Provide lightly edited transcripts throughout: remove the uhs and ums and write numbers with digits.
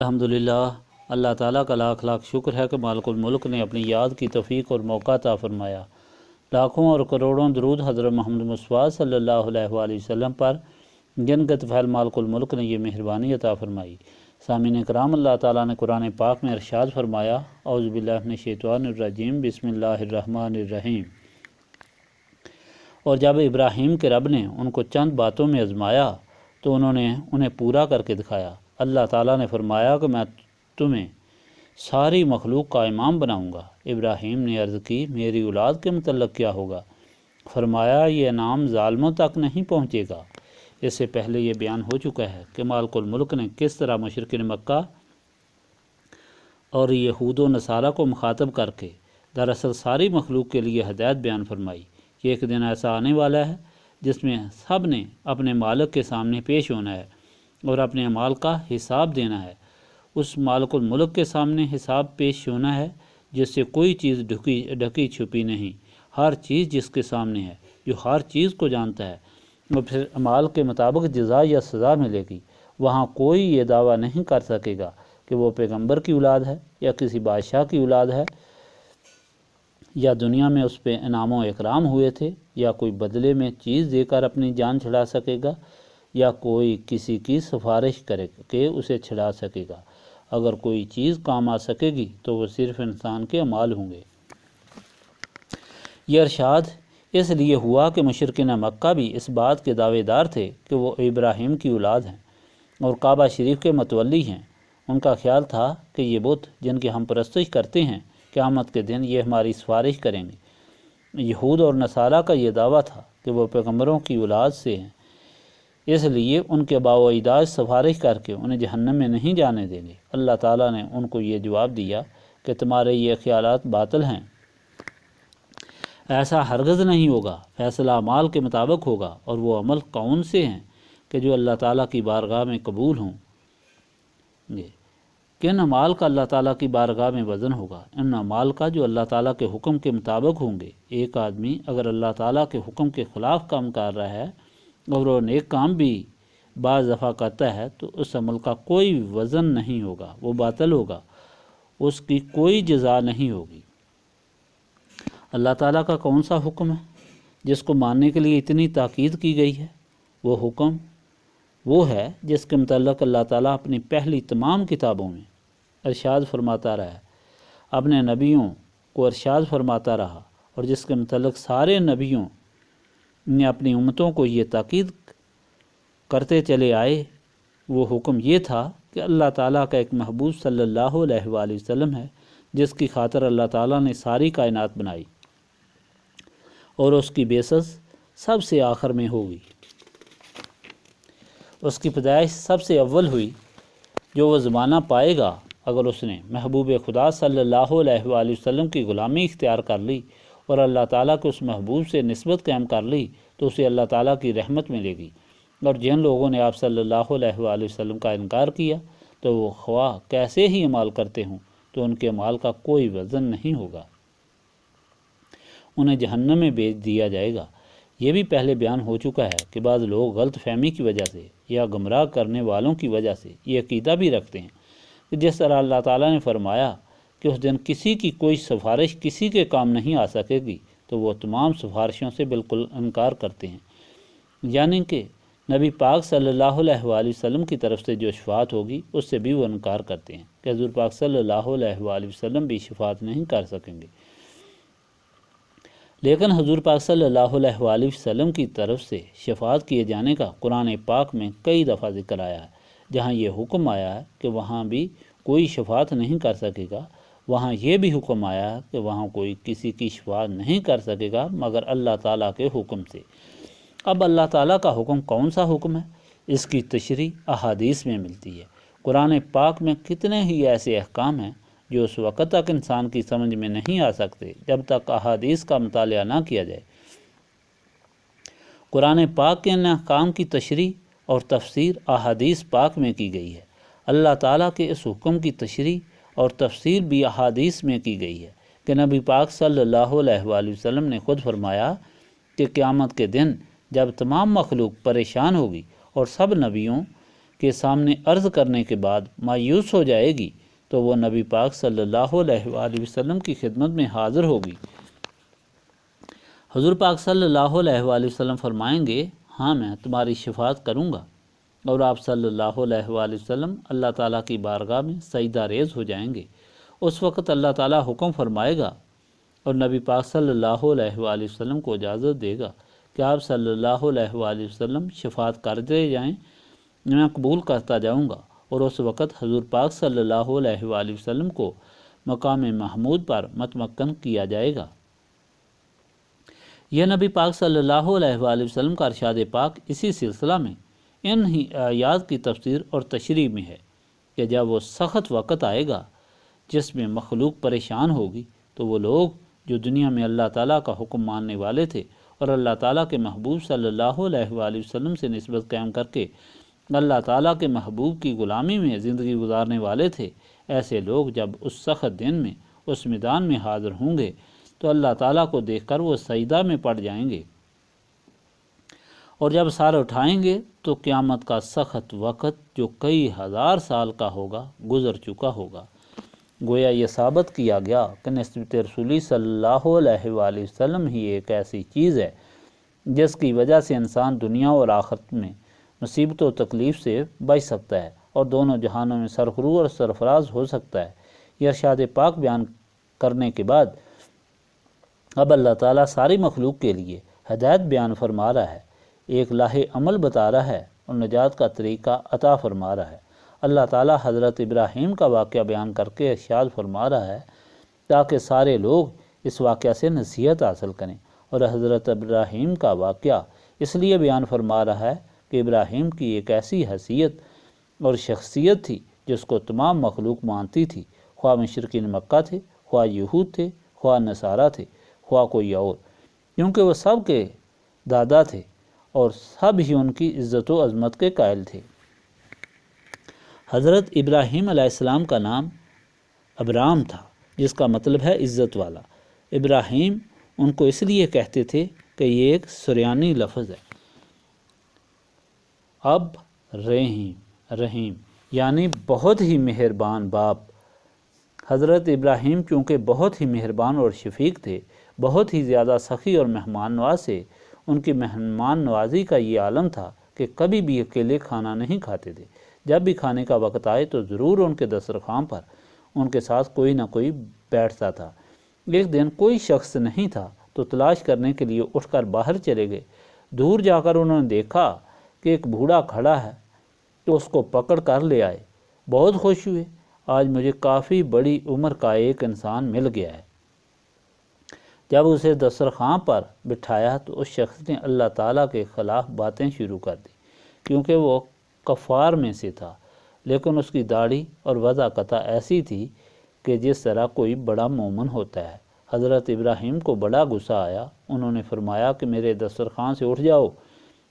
الحمدللہ، اللہ تعالیٰ کا لاکھ لاکھ شکر ہے کہ مالک الملک نے اپنی یاد کی توفیق اور موقع عطا فرمایا۔ لاکھوں اور کروڑوں درود حضرت محمد مصطفیٰ صلی اللہ علیہ وآلہ وسلم پر، جن کے طفیل مالک الملک نے یہ مہربانی عطا فرمائی۔ سامعین کرام، اللہ تعالیٰ نے قرآن پاک میں ارشاد فرمایا، اعوذ باللہ من الشیطان الرجیم، بسم اللہ الرحمن الرحیم۔ اور جب ابراہیم کے رب نے ان کو چند باتوں میں آزمایا تو انہوں نے انہیں پورا کر کے دکھایا۔ اللہ تعالیٰ نے فرمایا کہ میں تمہیں ساری مخلوق کا امام بناؤں گا۔ ابراہیم نے عرض کی، میری اولاد کے متعلق کیا ہوگا؟ فرمایا، یہ انعام ظالموں تک نہیں پہنچے گا۔ اس سے پہلے یہ بیان ہو چکا ہے کہ مالک الملک نے کس طرح مشرکین مکہ اور یہود و نصارہ کو مخاطب کر کے دراصل ساری مخلوق کے لیے ہدایت بیان فرمائی کہ ایک دن ایسا آنے والا ہے جس میں سب نے اپنے مالک کے سامنے پیش ہونا ہے اور اپنے اعمال کا حساب دینا ہے۔ اس مالک الملک کے سامنے حساب پیش ہونا ہے جس سے کوئی چیز ڈھکی چھپی نہیں، ہر چیز جس کے سامنے ہے، جو ہر چیز کو جانتا ہے، اور پھر اعمال کے مطابق جزا یا سزا ملے گی۔ وہاں کوئی یہ دعویٰ نہیں کر سکے گا کہ وہ پیغمبر کی اولاد ہے یا کسی بادشاہ کی اولاد ہے، یا دنیا میں اس پہ انعام و اکرام ہوئے تھے، یا کوئی بدلے میں چیز دے کر اپنی جان چھڑا سکے گا، یا کوئی کسی کی سفارش کرے کہ اسے چھڑا سکے گا۔ اگر کوئی چیز کام آ سکے گی تو وہ صرف انسان کے اعمال ہوں گے۔ یہ ارشاد اس لیے ہوا کہ مشرکین مکہ بھی اس بات کے دعوے دار تھے کہ وہ ابراہیم کی اولاد ہیں اور کعبہ شریف کے متولی ہیں۔ ان کا خیال تھا کہ یہ بت جن کی ہم پرستش کرتے ہیں، قیامت کے دن یہ ہماری سفارش کریں گے۔ یہود اور نصارہ کا یہ دعویٰ تھا کہ وہ پیغمبروں کی اولاد سے ہیں، اس لیے ان کے آباء و اجداد سفارش کر کے انہیں جہنم میں نہیں جانے دیں گے۔ اللہ تعالیٰ نے ان کو یہ جواب دیا کہ تمہارے یہ خیالات باطل ہیں، ایسا ہرگز نہیں ہوگا۔ فیصلہ اعمال کے مطابق ہوگا، اور وہ عمل کون سے ہیں کہ جو اللہ تعالیٰ کی بارگاہ میں قبول ہوں گے؟ کن اعمال کا اللہ تعالیٰ کی بارگاہ میں وزن ہوگا؟ ان اعمال کا جو اللہ تعالیٰ کے حکم کے مطابق ہوں گے۔ ایک آدمی اگر اللہ تعالیٰ کے حکم کے خلاف کام کر رہا ہے اور وہ نیک کام بھی بعض دفعہ کرتا ہے تو اس عمل کا کوئی وزن نہیں ہوگا، وہ باطل ہوگا، اس کی کوئی جزا نہیں ہوگی۔ اللہ تعالیٰ کا کون سا حکم ہے جس کو ماننے کے لیے اتنی تاکید کی گئی ہے؟ وہ حکم وہ ہے جس کے متعلق اللہ تعالیٰ اپنی پہلی تمام کتابوں میں ارشاد فرماتا رہا ہے، اپنے نبیوں کو ارشاد فرماتا رہا، اور جس کے متعلق سارے نبیوں نے اپنی امتوں کو یہ تاکید کرتے چلے آئے۔ وہ حکم یہ تھا کہ اللہ تعالیٰ کا ایک محبوب صلی اللہ علیہ وآلہ وسلم ہے جس کی خاطر اللہ تعالیٰ نے ساری کائنات بنائی، اور اس کی بیسس سب سے آخر میں ہوگی۔ اس کی پیدائش سب سے اول ہوئی۔ جو وہ زمانہ پائے گا اگر اس نے محبوب خدا صلی اللہ علیہ وآلہ وسلم کی غلامی اختیار کر لی اور اللہ تعالیٰ کے اس محبوب سے نسبت قائم کر لی تو اسے اللہ تعالیٰ کی رحمت ملے گی۔ اور جن لوگوں نے آپ صلی اللہ علیہ وآلہ وسلم کا انکار کیا تو وہ خواہ کیسے ہی اعمال کرتے ہوں تو ان کے اعمال کا کوئی وزن نہیں ہوگا، انہیں جہنم میں بھیج دیا جائے گا۔ یہ بھی پہلے بیان ہو چکا ہے کہ بعض لوگ غلط فہمی کی وجہ سے یا گمراہ کرنے والوں کی وجہ سے یہ عقیدہ بھی رکھتے ہیں کہ جس طرح اللہ تعالیٰ نے فرمایا کہ اس دن کسی کی کوئی سفارش کسی کے کام نہیں آ سکے گی، تو وہ تمام سفارشوں سے بالکل انکار کرتے ہیں، یعنی کہ نبی پاک صلی اللہ علیہ وآلہ وسلم کی طرف سے جو شفاعت ہوگی اس سے بھی وہ انکار کرتے ہیں کہ حضور پاک صلی اللہ علیہ وآلہ وسلم بھی شفاعت نہیں کر سکیں گے۔ لیکن حضور پاک صلی اللہ علیہ وآلہ وسلم کی طرف سے شفاعت کیے جانے کا قرآن پاک میں کئی دفعہ ذکر آیا ہے۔ جہاں یہ حکم آیا ہے کہ وہاں بھی کوئی شفاعت نہیں کر سکے گا، وہاں یہ بھی حکم آیا ہے کہ وہاں کوئی کسی کی شفاعت نہیں کر سکے گا مگر اللہ تعالیٰ کے حکم سے۔ اب اللہ تعالیٰ کا حکم کون سا حکم ہے؟ اس کی تشریح احادیث میں ملتی ہے۔ قرآن پاک میں کتنے ہی ایسے احکام ہیں جو اس وقت تک انسان کی سمجھ میں نہیں آ سکتے جب تک احادیث کا مطالعہ نہ کیا جائے۔ قرآن پاک کے ان احکام کی تشریح اور تفسیر احادیث پاک میں کی گئی ہے۔ اللہ تعالیٰ کے اس حکم کی تشریح اور تفسیر بھی احادیث میں کی گئی ہے کہ نبی پاک صلی اللہ علیہ وآلہ وسلم نے خود فرمایا کہ قیامت کے دن جب تمام مخلوق پریشان ہوگی اور سب نبیوں کے سامنے عرض کرنے کے بعد مایوس ہو جائے گی تو وہ نبی پاک صلی اللہ علیہ وآلہ وسلم کی خدمت میں حاضر ہوگی۔ حضور پاک صلی اللہ علیہ وآلہ وسلم فرمائیں گے ہاں میں تمہاری شفاعت کروں گا، اور آپ صلی اللہ علیہ وآلہ وسلم اللہ تعالیٰ کی بارگاہ میں سجدہ ریز ہو جائیں گے۔ اس وقت اللہ تعالیٰ حکم فرمائے گا اور نبی پاک صلی اللہ علیہ وآلہ وسلم کو اجازت دے گا کہ آپ صلی اللہ علیہ وآلہ وسلم شفاعت کرتے جائیں، میں قبول کرتا جاؤں گا، اور اس وقت حضور پاک صلی اللہ علیہ وآلہ وسلم کو مقام محمود پر متمکن کیا جائے گا۔ یہ نبی پاک صلی اللہ علیہ وآلہ وسلم کا ارشاد پاک اسی سلسلہ میں ان ہی آیات کی تفسیر اور تشریح میں ہے کہ جب وہ سخت وقت آئے گا جس میں مخلوق پریشان ہوگی تو وہ لوگ جو دنیا میں اللہ تعالیٰ کا حکم ماننے والے تھے اور اللہ تعالیٰ کے محبوب صلی اللہ علیہ وآلہ وسلم سے نسبت قائم کر کے اللہ تعالیٰ کے محبوب کی غلامی میں زندگی گزارنے والے تھے، ایسے لوگ جب اس سخت دن میں اس میدان میں حاضر ہوں گے تو اللہ تعالیٰ کو دیکھ کر وہ سجدہ میں پڑ جائیں گے، اور جب سر اٹھائیں گے تو قیامت کا سخت وقت جو کئی ہزار سال کا ہوگا گزر چکا ہوگا۔ گویا یہ ثابت کیا گیا کہ نسبت رسولی صلی اللہ علیہ وآلہ وسلم ہی ایک ایسی چیز ہے جس کی وجہ سے انسان دنیا اور آخرت میں مصیبت و تکلیف سے بچ سکتا ہے اور دونوں جہانوں میں سرخرو اور سرفراز ہو سکتا ہے۔ یہ ارشاد پاک بیان کرنے کے بعد اب اللہ تعالیٰ ساری مخلوق کے لیے ہدایت بیان فرما رہا ہے، ایک لاہ عمل بتا رہا ہے اور نجات کا طریقہ عطا فرما رہا ہے۔ اللہ تعالیٰ حضرت ابراہیم کا واقعہ بیان کر کے ارشاد فرما رہا ہے تاکہ سارے لوگ اس واقعہ سے نصیحت حاصل کریں، اور حضرت ابراہیم کا واقعہ اس لیے بیان فرما رہا ہے کہ ابراہیم کی ایک ایسی حیثیت اور شخصیت تھی جس کو تمام مخلوق مانتی تھی، خواہ مشرکین مکہ تھے، خواہ یہود تھے، خواہ نصارہ تھے، خواہ کوئی اور، کیونکہ وہ سب کے دادا تھے اور سب ہی ان کی عزت و عظمت کے قائل تھے۔ حضرت ابراہیم علیہ السلام کا نام ابرام تھا جس کا مطلب ہے عزت والا۔ ابراہیم ان کو اس لیے کہتے تھے کہ یہ ایک سریانی لفظ ہے، اب رحیم یعنی بہت ہی مہربان باپ۔ حضرت ابراہیم چونکہ بہت ہی مہربان اور شفیق تھے، بہت ہی زیادہ سخی اور مہمان نواز سے، ان کی مہمان نوازی کا یہ عالم تھا کہ کبھی بھی اکیلے کھانا نہیں کھاتے تھے، جب بھی کھانے کا وقت آئے تو ضرور ان کے دسترخوان پر ان کے ساتھ کوئی نہ کوئی بیٹھتا تھا۔ ایک دن کوئی شخص نہیں تھا تو تلاش کرنے کے لیے اٹھ کر باہر چلے گئے۔ دور جا کر انہوں نے دیکھا کہ ایک بوڑھا کھڑا ہے تو اس کو پکڑ کر لے آئے۔ بہت خوش ہوئے، آج مجھے کافی بڑی عمر کا ایک انسان مل گیا ہے۔ جب اسے دسترخوان پر بٹھایا تو اس شخص نے اللہ تعالیٰ کے خلاف باتیں شروع کر دی، کیونکہ وہ کفار میں سے تھا، لیکن اس کی داڑھی اور وضع قطع ایسی تھی کہ جس طرح کوئی بڑا مومن ہوتا ہے۔ حضرت ابراہیم کو بڑا غصہ آیا، انہوں نے فرمایا کہ میرے دسترخوان سے اٹھ جاؤ،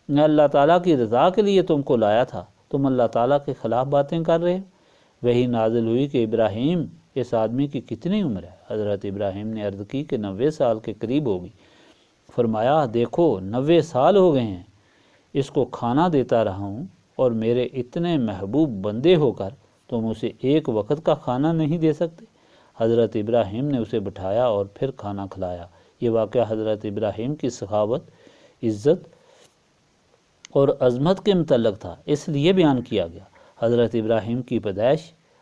میں اللہ تعالیٰ کی رضا کے لیے تم کو لایا تھا، تم اللہ تعالیٰ کے خلاف باتیں کر رہے ہو۔ وہی نازل ہوئی کہ ابراہیم اس آدمی کی کتنی عمر ہے؟ حضرت ابراہیم نے عرض کی کہ 90 سال کے قریب ہوگی۔ فرمایا دیکھو 90 سال ہو گئے ہیں اس کو کھانا دیتا رہا ہوں، اور میرے اتنے محبوب بندے ہو کر تم اسے ایک وقت کا کھانا نہیں دے سکتے؟ حضرت ابراہیم نے اسے بٹھایا اور پھر کھانا کھلایا۔ یہ واقعہ حضرت ابراہیم کی سخاوت، عزت اور عظمت کے متعلق تھا، اس لیے بیان کیا گیا۔ حضرت ابراہیم کی پیدائش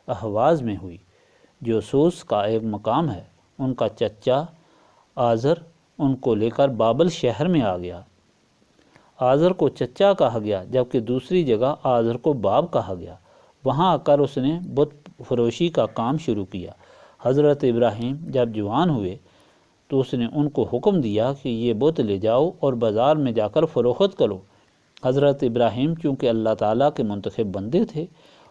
احواز میں ہوئی جو سوس کا ایک مقام ہے۔ ان کا چچا آزر ان کو لے کر بابل شہر میں آ گیا۔ آزر کو چچا کہا گیا جبکہ دوسری جگہ آزر کو باپ کہا گیا۔ وہاں آ کر اس نے بت فروشی کا کام شروع کیا۔ حضرت ابراہیم جب جوان ہوئے تو اس نے ان کو حکم دیا کہ یہ بت لے جاؤ اور بازار میں جا کر فروخت کرو۔ حضرت ابراہیم چونکہ اللہ تعالیٰ کے منتخب بندے تھے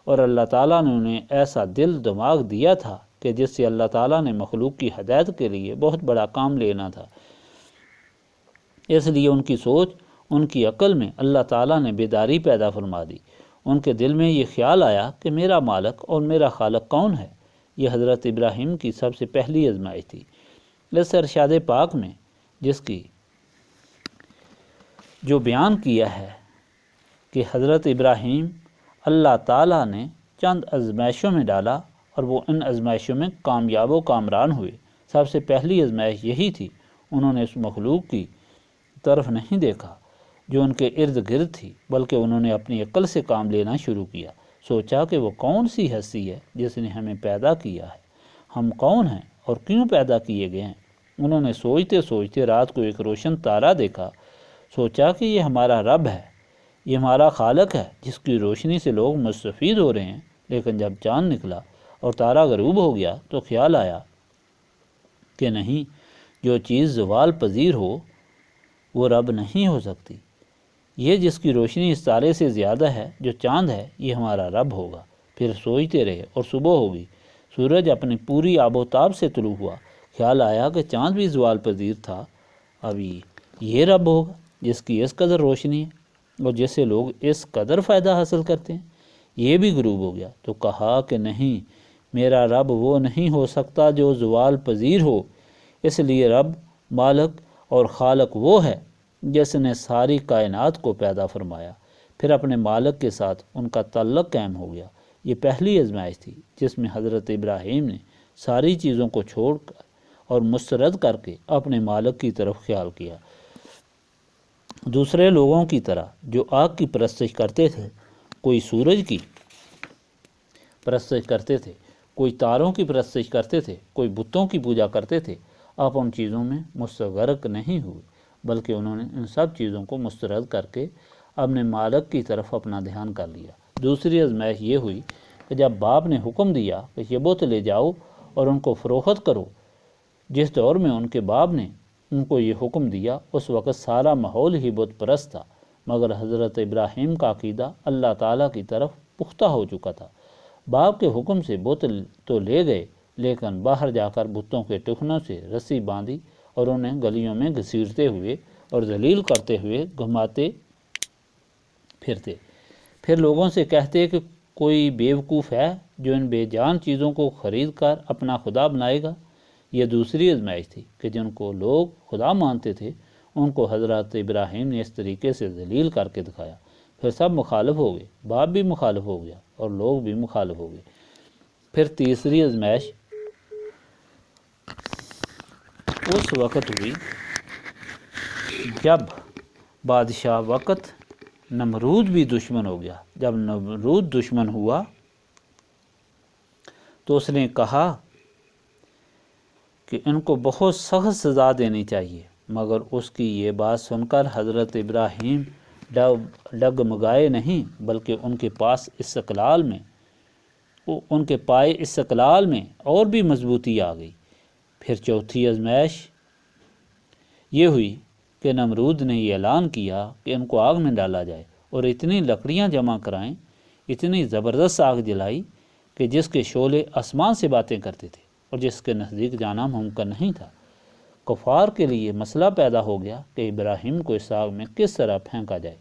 اور اللہ تعالیٰ نے انہیں ایسا دل دماغ دیا تھا کہ جس سے اللہ تعالیٰ نے مخلوق کی ہدایت کے لیے بہت بڑا کام لینا تھا، اس لیے ان کی سوچ، ان کی عقل میں اللہ تعالیٰ نے بیداری پیدا فرما دی۔ ان کے دل میں یہ خیال آیا کہ میرا مالک اور میرا خالق کون ہے؟ یہ حضرت ابراہیم کی سب سے پہلی آزمائش تھی۔ اس ارشاد پاک میں جس کی جو بیان کیا ہے کہ حضرت ابراہیم اللہ تعالیٰ نے چند آزمائشوں میں ڈالا اور وہ ان آزمائشوں میں کامیاب و کامران ہوئے۔ سب سے پہلی آزمائش یہی تھی، انہوں نے اس مخلوق کی طرف نہیں دیکھا جو ان کے ارد گرد تھی، بلکہ انہوں نے اپنی عقل سے کام لینا شروع کیا۔ سوچا کہ وہ کون سی ہستی ہے جس نے ہمیں پیدا کیا ہے، ہم کون ہیں اور کیوں پیدا کیے گئے ہیں۔ انہوں نے سوچتے سوچتے رات کو ایک روشن تارا دیکھا، سوچا کہ یہ ہمارا رب ہے، یہ ہمارا خالق ہے جس کی روشنی سے لوگ مستفید ہو رہے ہیں۔ لیکن جب چاند نکلا اور تارا غروب ہو گیا تو خیال آیا کہ نہیں، جو چیز زوال پذیر ہو وہ رب نہیں ہو سکتی۔ یہ جس کی روشنی اس تارے سے زیادہ ہے جو چاند ہے، یہ ہمارا رب ہوگا۔ پھر سوچتے رہے اور صبح ہو گئی، سورج اپنی پوری آب و تاب سے طلوع ہوا۔ خیال آیا کہ چاند بھی زوال پذیر تھا، اب یہ رب ہوگا جس کی اس قدر روشنی ہے اور جس سے لوگ اس قدر فائدہ حاصل کرتے ہیں۔ یہ بھی غروب ہو گیا تو کہا کہ نہیں، میرا رب وہ نہیں ہو سکتا جو زوال پذیر ہو، اس لیے رب، مالک اور خالق وہ ہے جس نے ساری کائنات کو پیدا فرمایا۔ پھر اپنے مالک کے ساتھ ان کا تعلق قائم ہو گیا۔ یہ پہلی آزمائش تھی جس میں حضرت ابراہیم نے ساری چیزوں کو چھوڑ کر اور مسترد کر کے اپنے مالک کی طرف خیال کیا۔ دوسرے لوگوں کی طرح جو آگ کی پرستش کرتے تھے، کوئی سورج کی پرستش کرتے تھے، کوئی تاروں کی پرستش کرتے تھے، کوئی بتوں کی پوجا کرتے تھے، آپ ان چیزوں میں مستغرق نہیں ہوئے، بلکہ انہوں نے ان سب چیزوں کو مسترد کر کے اپنے مالک کی طرف اپنا دھیان کر لیا۔ دوسری آزمائش یہ ہوئی کہ جب باپ نے حکم دیا کہ یہ بت لے جاؤ اور ان کو فروخت کرو، جس دور میں ان کے باپ نے ان کو یہ حکم دیا اس وقت سارا ماحول ہی بت پرست تھا، مگر حضرت ابراہیم کا عقیدہ اللہ تعالیٰ کی طرف پختہ ہو چکا تھا۔ باپ کے حکم سے بت تو لے گئے، لیکن باہر جا کر بتوں کے ٹخنوں سے رسی باندھی اور انہیں گلیوں میں گھسیٹتے ہوئے اور ذلیل کرتے ہوئے گھماتے پھرتے۔ پھر لوگوں سے کہتے کہ کوئی بیوقوف ہے جو ان بے جان چیزوں کو خرید کر اپنا خدا بنائے گا۔ یہ دوسری آزمائش تھی کہ جن کو لوگ خدا مانتے تھے ان کو حضرت ابراہیم نے اس طریقے سے ذلیل کر کے دکھایا۔ پھر سب مخالف ہو گئے، باپ بھی مخالف ہو گیا اور لوگ بھی مخالف ہو گئے۔ پھر تیسری آزمائش اس وقت ہوئی جب بادشاہ وقت نمرود بھی دشمن ہو گیا۔ جب نمرود دشمن ہوا تو اس نے کہا کہ ان کو بہت سخت سزا دینی چاہیے، مگر اس کی یہ بات سن کر حضرت ابراہیم ڈگمگائے نہیں، بلکہ ان کے پائے استقلال میں اور بھی مضبوطی آ گئی۔ پھر چوتھی آزمائش یہ ہوئی کہ نمرود نے یہ اعلان کیا کہ ان کو آگ میں ڈالا جائے اور اتنی لکڑیاں جمع کرائیں، اتنی زبردست آگ جلائی کہ جس کے شعلے آسمان سے باتیں کرتے تھے اور جس کے نزدیک جانا ممکن نہیں تھا۔ کفار کے لیے مسئلہ پیدا ہو گیا کہ ابراہیم کو اس آگ میں کس طرح پھینکا جائے۔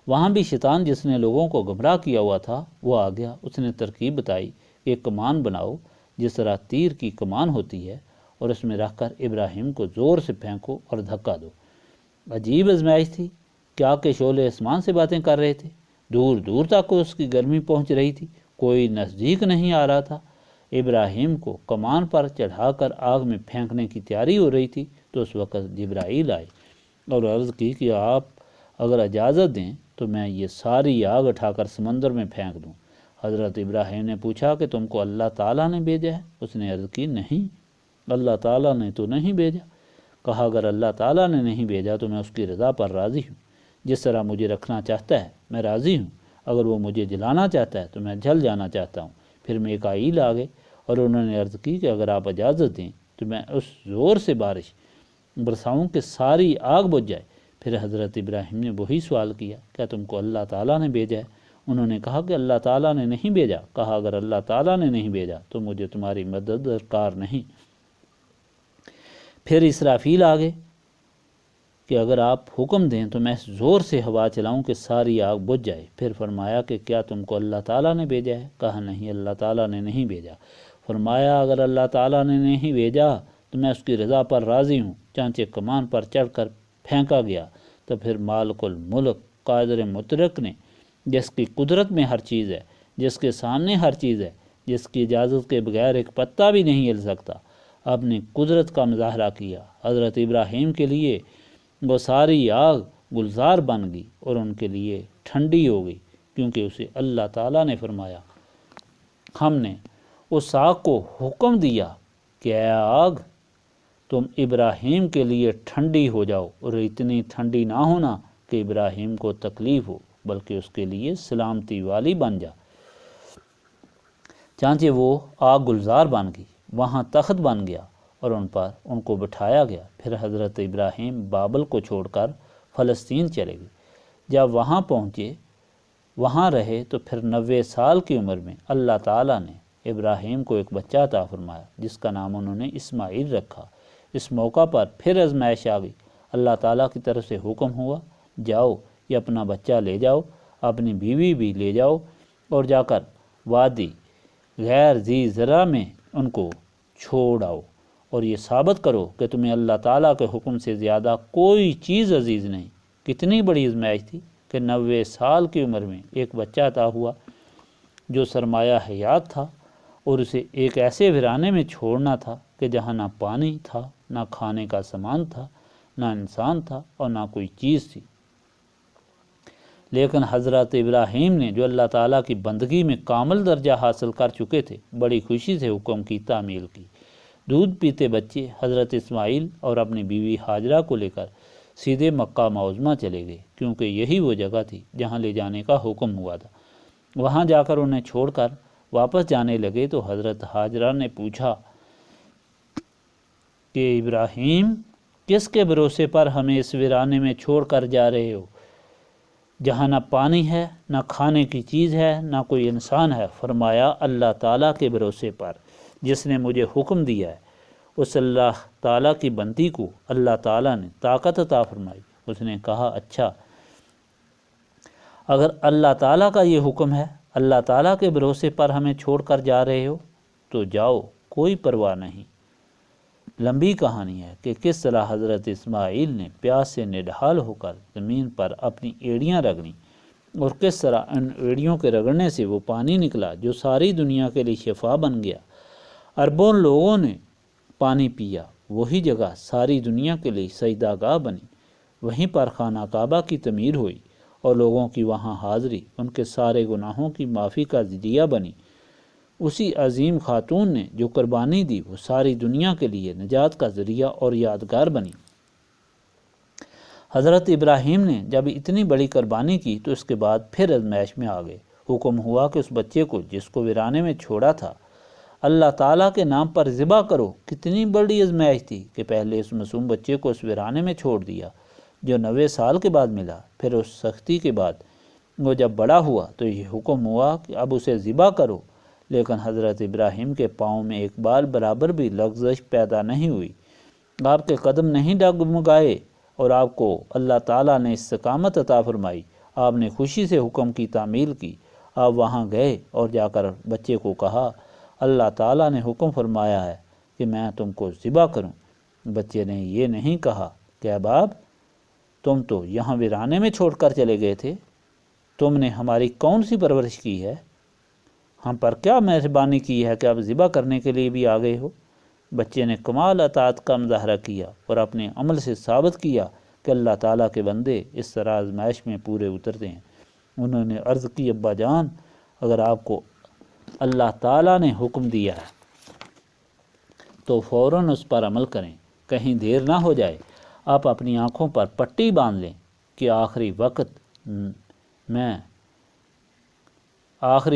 وہاں بھی شیطان جس نے لوگوں کو گمراہ کیا ہوا تھا وہ آ گیا۔ اس نے ترکیب بتائی کہ ایک کمان بناؤ جس طرح تیر کی کمان ہوتی ہے، اور اس میں رکھ کر ابراہیم کو زور سے پھینکو اور دھکا دو۔ عجیب آزمائش تھی، کیا کہ شعلے آسمان سے باتیں کر رہے تھے، دور دور تک اس کی گرمی پہنچ رہی تھی، کوئی نزدیک نہیں آ رہا تھا۔ ابراہیم کو کمان پر چڑھا کر آگ میں پھینکنے کی تیاری ہو رہی تھی تو اس وقت جبرائیل آئے اور عرض کی کہ آپ اگر اجازت دیں تو میں یہ ساری آگ اٹھا کر سمندر میں پھینک دوں۔ حضرت ابراہیم نے پوچھا کہ تم کو اللہ تعالیٰ نے بھیجا ہے؟ اس نے عرض کی نہیں، اللہ تعالیٰ نے تو نہیں بھیجا۔ کہا اگر اللہ تعالیٰ نے نہیں بھیجا تو میں اس کی رضا پر راضی ہوں، جس طرح مجھے رکھنا چاہتا ہے میں راضی ہوں، اگر وہ مجھے جلانا چاہتا ہے تو میں جل جانا چاہتا ہوں۔ پھر میکائیل آ گئے اور انہوں نے عرض کی کہ اگر آپ اجازت دیں تو میں اس زور سے بارش برساؤں کہ ساری آگ بجھ جائے۔ پھر حضرت ابراہیم نے وہی سوال کیا، کیا تم کو اللہ تعالیٰ نے بھیجا ہے؟ انہوں نے کہا کہ اللہ تعالیٰ نے نہیں بھیجا۔ کہا اگر اللہ تعالیٰ نے نہیں بھیجا تو مجھے تمہاری مدد درکار نہیں۔ پھر اسرافیل آ گئے کہ اگر آپ حکم دیں تو میں اس زور سے ہوا چلاؤں کہ ساری آگ بجھ جائے۔ پھر فرمایا کہ کیا تم کو اللہ تعالیٰ نے بھیجا ہے؟ کہا نہیں، اللہ تعالیٰ نے نہیں بھیجا۔ فرمایا اگر اللہ تعالیٰ نے نہیں بھیجا تو میں اس کی رضا پر راضی ہوں۔ چانچہ کمان پر چڑھ کر پھینکا گیا تو پھر مالک الملک قادر مطلق نے جس کی قدرت میں ہر چیز ہے، جس کے سامنے ہر چیز ہے، جس کی اجازت کے بغیر ایک پتا بھی نہیں ہل سکتا، اپنی قدرت کا مظاہرہ کیا۔ حضرت ابراہیم کے لیے وہ ساری آگ گلزار بن گئی اور ان کے لیے ٹھنڈی ہو گئی، کیونکہ اسے اللہ تعالیٰ نے فرمایا، ہم نے اس آگ کو حکم دیا کہ اے آگ تم ابراہیم کے لیے ٹھنڈی ہو جاؤ، اور اتنی ٹھنڈی نہ ہونا کہ ابراہیم کو تکلیف ہو، بلکہ اس کے لیے سلامتی والی بن جا۔ چانچہ وہ آگ گلزار بن گئی، وہاں تخت بن گیا اور ان پر ان کو بٹھایا گیا۔ پھر حضرت ابراہیم بابل کو چھوڑ کر فلسطین چلے گئے۔ جب وہاں پہنچے، وہاں رہے، تو پھر 90 سال کی عمر میں اللہ تعالیٰ نے ابراہیم کو ایک بچہ عطا فرمایا، جس کا نام انہوں نے اسماعیل رکھا۔ اس موقع پر پھر آزمائش آ گئی۔ اللہ تعالیٰ کی طرف سے حکم ہوا، جاؤ یہ اپنا بچہ لے جاؤ، اپنی بیوی بھی لے جاؤ، اور جا کر وادی غیر ذی زرع میں ان کو چھوڑ آؤ، اور یہ ثابت کرو کہ تمہیں اللہ تعالیٰ کے حکم سے زیادہ کوئی چیز عزیز نہیں۔ کتنی بڑی آزمائش تھی کہ 90 سال کی عمر میں ایک بچہ عطا ہوا جو سرمایہ حیات تھا، اور اسے ایک ایسے ویرانے میں چھوڑنا تھا کہ جہاں نہ پانی تھا، نہ کھانے کا سامان تھا، نہ انسان تھا، اور نہ کوئی چیز تھی۔ لیکن حضرت ابراہیم نے، جو اللہ تعالیٰ کی بندگی میں کامل درجہ حاصل کر چکے تھے، بڑی خوشی سے حکم کی تعمیل کی۔ دودھ پیتے بچے حضرت اسماعیل اور اپنی بیوی ہاجرہ کو لے کر سیدھے مکہ معظمہ چلے گئے، کیونکہ یہی وہ جگہ تھی جہاں لے جانے کا حکم ہوا تھا۔ وہاں جا کر انہیں چھوڑ کر واپس جانے لگے تو حضرت ہاجرہ نے پوچھا کہ ابراہیم، کس کے بھروسے پر ہمیں اس ویرانے میں چھوڑ کر جا رہے ہو، جہاں نہ پانی ہے، نہ کھانے کی چیز ہے، نہ کوئی انسان ہے؟ فرمایا، اللہ تعالیٰ کے بھروسے پر جس نے مجھے حکم دیا ہے۔ اس اللہ تعالیٰ کی بندی کو اللہ تعالیٰ نے طاقت عطا فرمائی۔ اس نے کہا، اچھا، اگر اللہ تعالیٰ کا یہ حکم ہے، اللہ تعالیٰ کے بھروسے پر ہمیں چھوڑ کر جا رہے ہو، تو جاؤ، کوئی پرواہ نہیں۔ لمبی کہانی ہے کہ کس طرح حضرت اسماعیل نے پیاس سے نڈھال ہو کر زمین پر اپنی ایڑیاں رگڑیں، اور کس طرح ان ایڑیوں کے رگڑنے سے وہ پانی نکلا جو ساری دنیا کے لیے شفا بن گیا۔ اربوں لوگوں نے پانی پیا، وہی جگہ ساری دنیا کے لیے سجدہ گاہ بنی، وہیں پر خانہ کعبہ کی تعمیر ہوئی، اور لوگوں کی وہاں حاضری ان کے سارے گناہوں کی معافی کا ذریعہ بنی۔ اسی عظیم خاتون نے جو قربانی دی، وہ ساری دنیا کے لیے نجات کا ذریعہ اور یادگار بنی۔ حضرت ابراہیم نے جب اتنی بڑی قربانی کی تو اس کے بعد پھر آزمائش میں آ گئے۔ حکم ہوا کہ اس بچے کو جس کو ویرانے میں چھوڑا تھا، اللہ تعالیٰ کے نام پر ذبح کرو۔ کتنی بڑی آزمائش تھی کہ پہلے اس معصوم بچے کو اس ویرانے میں چھوڑ دیا جو 90 سال کے بعد ملا۔ پھر اس سختی کے بعد وہ جب بڑا ہوا تو یہ حکم ہوا کہ اب اسے ذبح کرو، لیکن حضرت ابراہیم کے پاؤں میں ایک بال برابر بھی لغزش پیدا نہیں ہوئی، آپ کے قدم نہیں ڈگمگائے، اور آپ کو اللہ تعالیٰ نے استقامت عطا فرمائی۔ آپ نے خوشی سے حکم کی تعمیل کی۔ آپ وہاں گئے اور جا کر بچے کو کہا، اللہ تعالیٰ نے حکم فرمایا ہے کہ میں تم کو ذبح کروں۔ بچے نے یہ نہیں کہا کہ باپ، تم تو یہاں ویرانے میں چھوڑ کر چلے گئے تھے، تم نے ہماری کون سی پرورش کی ہے؟ ہم پر کیا مہربانی کی ہے کہ اب ذبح کرنے کے لیے بھی آ گئے ہو؟ بچے نے کمال اطاعت کا مظاہرہ کیا اور اپنے عمل سے ثابت کیا کہ اللہ تعالیٰ کے بندے اس طرح آزمائش میں پورے اترتے ہیں۔ انہوں نے عرض کی، ابا جان، اگر آپ کو اللہ تعالیٰ نے حکم دیا ہے تو فوراً اس پر عمل کریں، کہیں دیر نہ ہو جائے۔ آپ اپنی آنکھوں پر پٹی باندھ لیں کہ آخری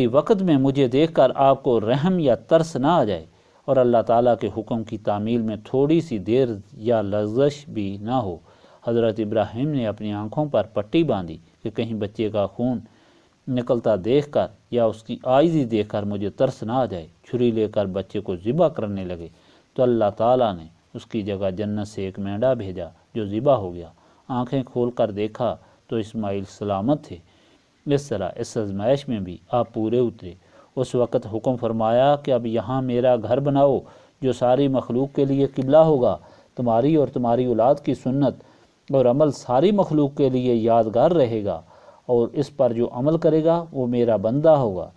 وقت میں مجھے دیکھ کر آپ کو رحم یا ترس نہ آ جائے، اور اللہ تعالیٰ کے حکم کی تعمیل میں تھوڑی سی دیر یا لغزش بھی نہ ہو۔ حضرت ابراہیم نے اپنی آنکھوں پر پٹی باندھی کہ کہیں بچے کا خون نکلتا دیکھ کر یا اس کی عاجزی دیکھ کر مجھے ترس نہ آ جائے۔ چھری لے کر بچے کو ذبح کرنے لگے تو اللہ تعالیٰ نے اس کی جگہ جنت سے ایک مینڈا بھیجا جو ذبح ہو گیا۔ آنکھیں کھول کر دیکھا تو اسماعیل سلامت تھے۔ اس طرح اس آزمائش میں بھی آپ پورے اترے۔ اس وقت حکم فرمایا کہ اب یہاں میرا گھر بناؤ جو ساری مخلوق کے لیے قبلہ ہوگا۔ تمہاری اور تمہاری اولاد کی سنت اور عمل ساری مخلوق کے لیے یادگار رہے گا، اور اس پر جو عمل کرے گا وہ میرا بندہ ہوگا،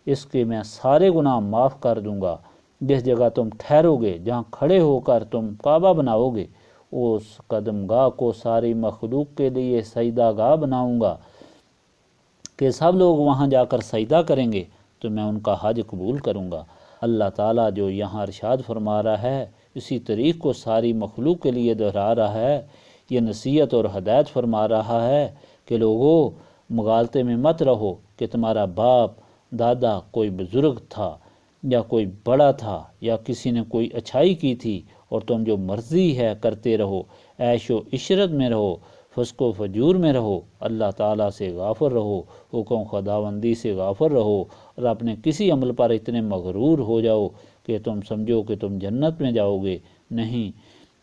اس کے میں سارے گناہ معاف کر دوں گا۔ جس جگہ تم ٹھہرو گے، جہاں کھڑے ہو کر تم کعبہ بناؤ گے، اس قدم گاہ کو ساری مخلوق کے لیے سجدہ گاہ بناؤں گا کہ سب لوگ وہاں جا کر سجدہ کریں گے تو میں ان کا حج قبول کروں گا۔ اللہ تعالیٰ جو یہاں ارشاد فرما رہا ہے اسی طریق کو ساری مخلوق کے لیے دہرا رہا ہے۔ یہ نصیحت اور ہدایت فرما رہا ہے کہ لوگوں، مغالطے میں مت رہو کہ تمہارا باپ دادا کوئی بزرگ تھا یا کوئی بڑا تھا یا کسی نے کوئی اچھائی کی تھی اور تم جو مرضی ہے کرتے رہو، عیش و عشرت میں رہو، فسق و فجور میں رہو، اللہ تعالیٰ سے غافل رہو، حکم خداوندی سے غافل رہو، اور اپنے کسی عمل پر اتنے مغرور ہو جاؤ کہ تم سمجھو کہ تم جنت میں جاؤ گے۔ نہیں،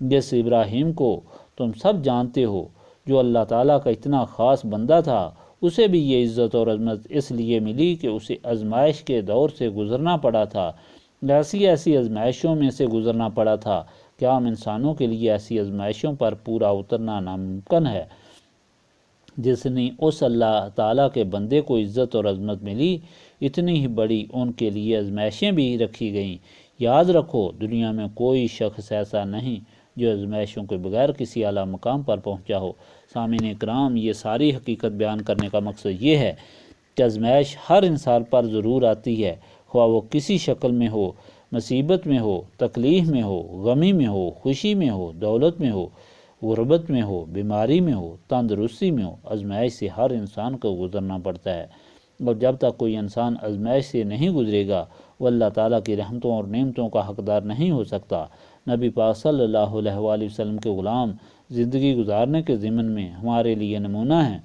جس ابراہیم کو تم سب جانتے ہو، جو اللہ تعالیٰ کا اتنا خاص بندہ تھا، اسے بھی یہ عزت اور عظمت اس لیے ملی کہ اسے آزمائش کے دور سے گزرنا پڑا تھا، ایسی آزمائشوں میں سے گزرنا پڑا تھا کہ عام انسانوں کے لیے ایسی آزمائشوں پر پورا اترنا ناممکن ہے۔ جس نے اس اللہ تعالیٰ کے بندے کو عزت اور عظمت ملی، اتنی ہی بڑی ان کے لیے آزمائشیں بھی رکھی گئیں۔ یاد رکھو، دنیا میں کوئی شخص ایسا نہیں جو آزمائشوں کے بغیر کسی اعلیٰ مقام پر پہنچا ہو۔ سامعین اکرام، یہ ساری حقیقت بیان کرنے کا مقصد یہ ہے کہ آزمائش ہر انسان پر ضرور آتی ہے، خواہ وہ کسی شکل میں ہو، مصیبت میں ہو، تکلیف میں ہو، غمی میں ہو، خوشی میں ہو، دولت میں ہو، غربت میں ہو، بیماری میں ہو، تندرستی میں ہو۔ آزمائش سے ہر انسان کو گزرنا پڑتا ہے، اور جب تک کوئی انسان آزمائش سے نہیں گزرے گا وہ اللہ تعالیٰ کی رحمتوں اور نعمتوں کا حقدار نہیں ہو سکتا۔ نبی پاک صلی اللہ علیہ وآلہ وسلم کے غلام زندگی گزارنے کے ضمن میں ہمارے لیے نمونہ ہیں۔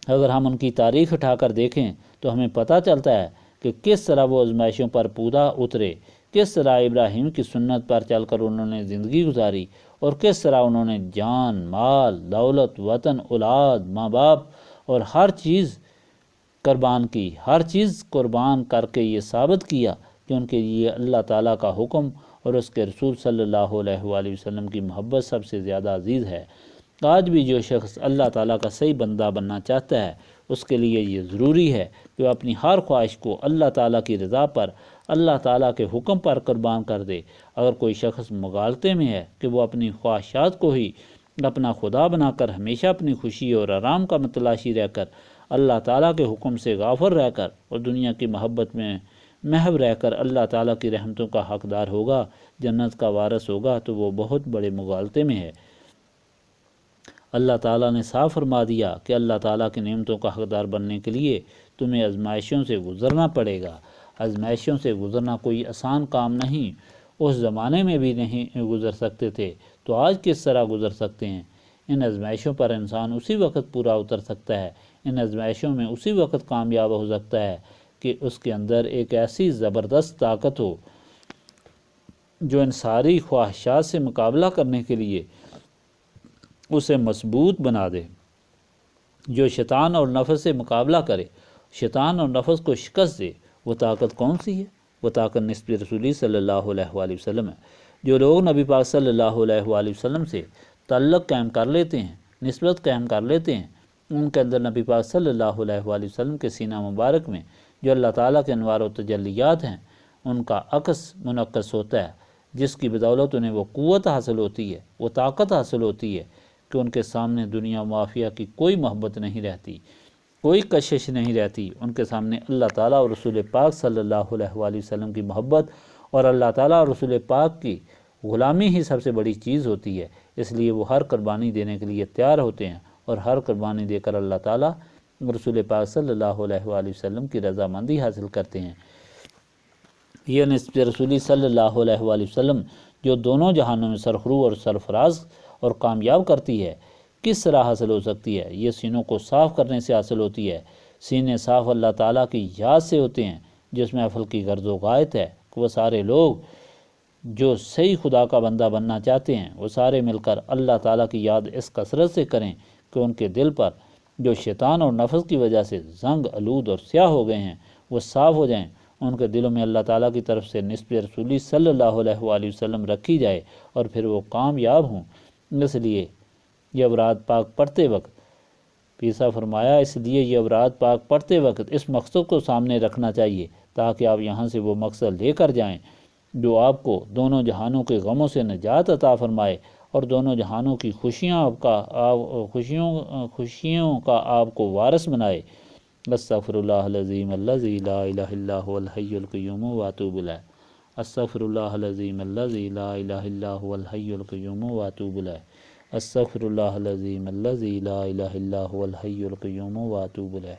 اگر ہم ان کی تاریخ اٹھا کر دیکھیں تو ہمیں پتہ چلتا ہے کہ کس طرح وہ آزمائشوں پر پورا اترے، کس طرح ابراہیم کی سنت پر چل کر انہوں نے زندگی گزاری، اور کس طرح انہوں نے جان، مال، دولت، وطن، اولاد، ماں باپ اور ہر چیز قربان کی، ہر چیز قربان کر کے یہ ثابت کیا کہ ان کے لیے اللہ تعالیٰ کا حکم اور اس کے رسول صلی اللہ علیہ وآلہ وسلم کی محبت سب سے زیادہ عزیز ہے۔ آج بھی جو شخص اللہ تعالیٰ کا صحیح بندہ بننا چاہتا ہے، اس کے لیے یہ ضروری ہے کہ وہ اپنی ہر خواہش کو اللہ تعالیٰ کی رضا پر، اللہ تعالیٰ کے حکم پر قربان کر دے۔ اگر کوئی شخص مغالطے میں ہے کہ وہ اپنی خواہشات کو ہی اپنا خدا بنا کر ہمیشہ اپنی خوشی اور آرام کا متلاشی رہ کر، اللہ تعالیٰ کے حکم سے غافل رہ کر اور دنیا کی محبت میں محو رہ کر اللہ تعالیٰ کی رحمتوں کا حقدار ہوگا، جنت کا وارث ہوگا، تو وہ بہت بڑے مغالطے میں ہے۔ اللہ تعالیٰ نے صاف فرما دیا کہ اللہ تعالیٰ کی نعمتوں کا حقدار بننے کے لیے تمہیں آزمائشوں سے گزرنا پڑے گا۔ آزمائشوں سے گزرنا کوئی آسان کام نہیں، اس زمانے میں بھی نہیں گزر سکتے تھے تو آج کس طرح گزر سکتے ہیں؟ ان آزمائشوں پر انسان اسی وقت پورا اتر سکتا ہے، ان آزمائشوں میں اسی وقت کامیاب ہو سکتا ہے کہ اس کے اندر ایک ایسی زبردست طاقت ہو جو ان ساری خواہشات سے مقابلہ کرنے کے لیے اسے مضبوط بنا دے، جو شیطان اور نفس سے مقابلہ کرے، شیطان اور نفس کو شکست دے۔ وہ طاقت کون سی ہے؟ وہ طاقت نسبت رسولی صلی اللہ علیہ وآلہ وسلم ہے۔ جو لوگ نبی پاک صلی اللہ علیہ وآلہ وسلم سے تعلق قائم کر لیتے ہیں، نسبت قائم کر لیتے ہیں، ان کے اندر نبی پاک صلی اللہ علیہ وآلہ وسلم کے سینہ مبارک میں جو اللہ تعالیٰ کے انوار و تجلیات ہیں ان کا عکس منعکس ہوتا ہے، جس کی بدولت انہیں وہ قوت حاصل ہوتی ہے، وہ طاقت حاصل ہوتی ہے کہ ان کے سامنے دنیا معافیہ کی کوئی محبت نہیں رہتی، کوئی کشش نہیں رہتی۔ ان کے سامنے اللہ تعالیٰ اور رسول پاک صلی اللہ علیہ وآلہ وسلم کی محبت اور اللہ تعالیٰ اور رسول پاک کی غلامی ہی سب سے بڑی چیز ہوتی ہے۔ اس لیے وہ ہر قربانی دینے کے لیے تیار ہوتے ہیں اور ہر قربانی دے کر اللہ تعالیٰ اور رسول پاک صلی اللہ علیہ وآلہ وسلم کی رضامندی حاصل کرتے ہیں۔ یہ نسبت رسولی صلی اللہ علیہ وآلہ وسلم جو دونوں جہانوں میں سرخرو اور سرفراز اور کامیاب کرتی ہے، کس طرح حاصل ہو سکتی ہے؟ یہ سینوں کو صاف کرنے سے حاصل ہوتی ہے۔ سینے صاف اللہ تعالیٰ کی یاد سے ہوتے ہیں، جس محفل کی غرض و غایت ہے کہ وہ سارے لوگ جو صحیح خدا کا بندہ بننا چاہتے ہیں وہ سارے مل کر اللہ تعالیٰ کی یاد اس کثرت سے کریں کہ ان کے دل پر جو شیطان اور نفس کی وجہ سے زنگ آلود اور سیاہ ہو گئے ہیں وہ صاف ہو جائیں، ان کے دلوں میں اللہ تعالیٰ کی طرف سے نسبت رسولی صلی اللہ علیہ وآلہ وسلم رکھی جائے اور پھر وہ کامیاب ہوں۔ اس لیے یہ اوراد پاک پڑھتے وقت پیسا فرمایا اس لیے یہ اوراد پاک پڑھتے وقت اس مقصد کو سامنے رکھنا چاہیے تاکہ آپ یہاں سے وہ مقصد لے کر جائیں جو آپ کو دونوں جہانوں کے غموں سے نجات عطا فرمائے اور دونوں جہانوں کی خوشیوں کا آپ کو وارث بنائے۔ استغفر اللہ العظیم الذی لا الہ الا هو الحی القیوم واتوب الیہ۔ استغفر اللہ العظیم الذی لا الہ الا هو الحی القیوم واتوب الیہ۔ استغفر اللہ العظیم الذی لا الہ الا هو الحی القیوم واتوب الیہ۔